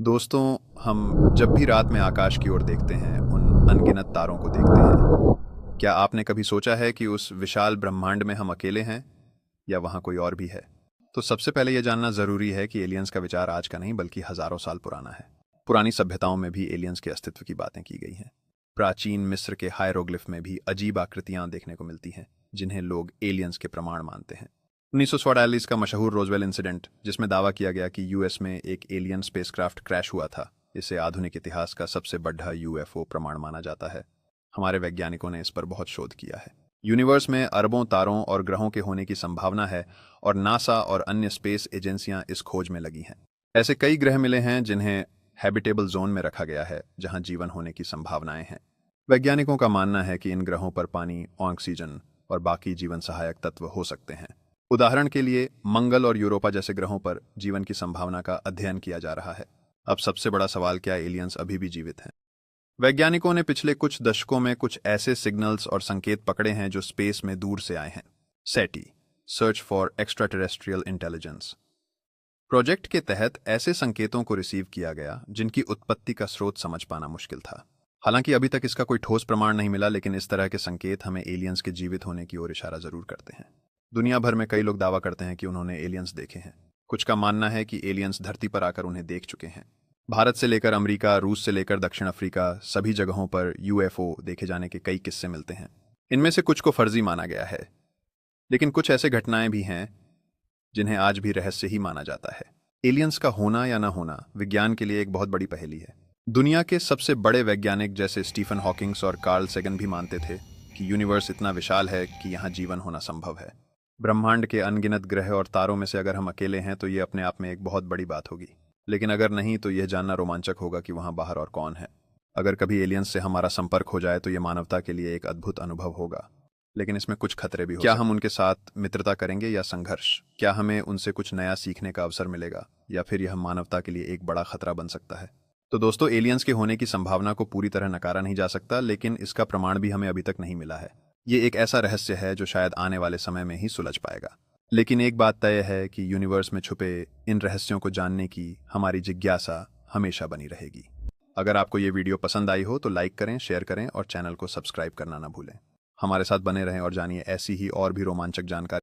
दोस्तों, हम जब भी रात में आकाश की ओर देखते हैं, उन अनगिनत तारों को देखते हैं। क्या आपने कभी सोचा है कि उस विशाल ब्रह्मांड में हम अकेले हैं या वहाँ कोई और भी है? तो सबसे पहले यह जानना जरूरी है कि एलियंस का विचार आज का नहीं बल्कि हजारों साल पुराना है। पुरानी सभ्यताओं में भी एलियंस के अस्तित्व की बातें की गई हैं। प्राचीन मिस्र के हायरोग्लिफ में भी अजीब आकृतियां देखने को मिलती हैं, जिन्हें लोग एलियंस के प्रमाण मानते हैं। 1944 का मशहूर रोजवेल इंसिडेंट, जिसमें दावा किया गया कि यूएस में एक एलियन स्पेसक्राफ्ट क्रैश हुआ था, इसे आधुनिक इतिहास का सबसे बड़ा यूएफओ प्रमाण माना जाता है। हमारे वैज्ञानिकों ने इस पर बहुत शोध किया है। यूनिवर्स में अरबों तारों और ग्रहों के होने की संभावना है, और नासा और अन्य स्पेस एजेंसियां इस खोज में लगी हैं। ऐसे कई ग्रह मिले हैं जिन्हें हैबिटेबल जोन में रखा गया है, जहां जीवन होने की संभावनाएं हैं। वैज्ञानिकों का मानना है कि इन ग्रहों पर पानी, ऑक्सीजन और बाकी जीवन सहायक तत्व हो सकते हैं। उदाहरण के लिए मंगल और यूरोपा जैसे ग्रहों पर जीवन की संभावना का अध्ययन किया जा रहा है। अब सबसे बड़ा सवाल, क्या एलियंस अभी भी जीवित हैं? वैज्ञानिकों ने पिछले कुछ दशकों में कुछ ऐसे सिग्नल्स और संकेत पकड़े हैं जो स्पेस में दूर से आए हैं। SETI, search for extraterrestrial intelligence project के तहत ऐसे संकेतों को रिसीव किया गया जिनकी उत्पत्ति का स्रोत समझ पाना मुश्किल था। हालांकि अभी तक इसका कोई ठोस प्रमाण नहीं मिला, लेकिन इस तरह के संकेत हमें एलियंस के जीवित होने की ओर इशारा जरूर करते हैं। दुनिया भर में कई लोग दावा करते हैं कि उन्होंने एलियंस देखे हैं। कुछ का मानना है कि एलियंस धरती पर आकर उन्हें देख चुके हैं। भारत से लेकर अमेरिका, रूस से लेकर दक्षिण अफ्रीका, सभी जगहों पर यूएफओ देखे जाने के कई किस्से मिलते हैं। इनमें से कुछ को फर्जी माना गया है, लेकिन कुछ ऐसे घटनाएं भी हैं जिन्हें आज भी रहस्य ही माना जाता है। एलियंस का होना या ना होना विज्ञान के लिए एक बहुत बड़ी पहेली है। दुनिया के सबसे बड़े वैज्ञानिक जैसे स्टीफन हॉकिंग्स और कार्ल सेगन भी मानते थे कि यूनिवर्स इतना विशाल है कि यहाँ जीवन होना संभव है। ब्रह्मांड के अनगिनत ग्रह और तारों में से अगर हम अकेले हैं तो ये अपने आप में एक बहुत बड़ी बात होगी, लेकिन अगर नहीं तो यह जानना रोमांचक होगा कि वहां बाहर और कौन है। अगर कभी एलियंस से हमारा संपर्क हो जाए तो यह मानवता के लिए एक अद्भुत अनुभव होगा, लेकिन इसमें कुछ खतरे भी हो। क्या हम उनके साथ मित्रता करेंगे या संघर्ष? क्या हमें उनसे कुछ नया सीखने का अवसर मिलेगा, या फिर यह मानवता के लिए एक बड़ा खतरा बन सकता है? तो दोस्तों, एलियंस के होने की संभावना को पूरी तरह नकारा नहीं जा सकता, लेकिन इसका प्रमाण भी हमें अभी तक नहीं मिला है। ये एक ऐसा रहस्य है जो शायद आने वाले समय में ही सुलझ पाएगा। लेकिन एक बात तय है कि यूनिवर्स में छुपे इन रहस्यों को जानने की हमारी जिज्ञासा हमेशा बनी रहेगी। अगर आपको ये वीडियो पसंद आई हो तो लाइक करें, शेयर करें और चैनल को सब्सक्राइब करना ना भूलें। हमारे साथ बने रहें और जानिए ऐसी ही और भी रोमांचक जानकारी।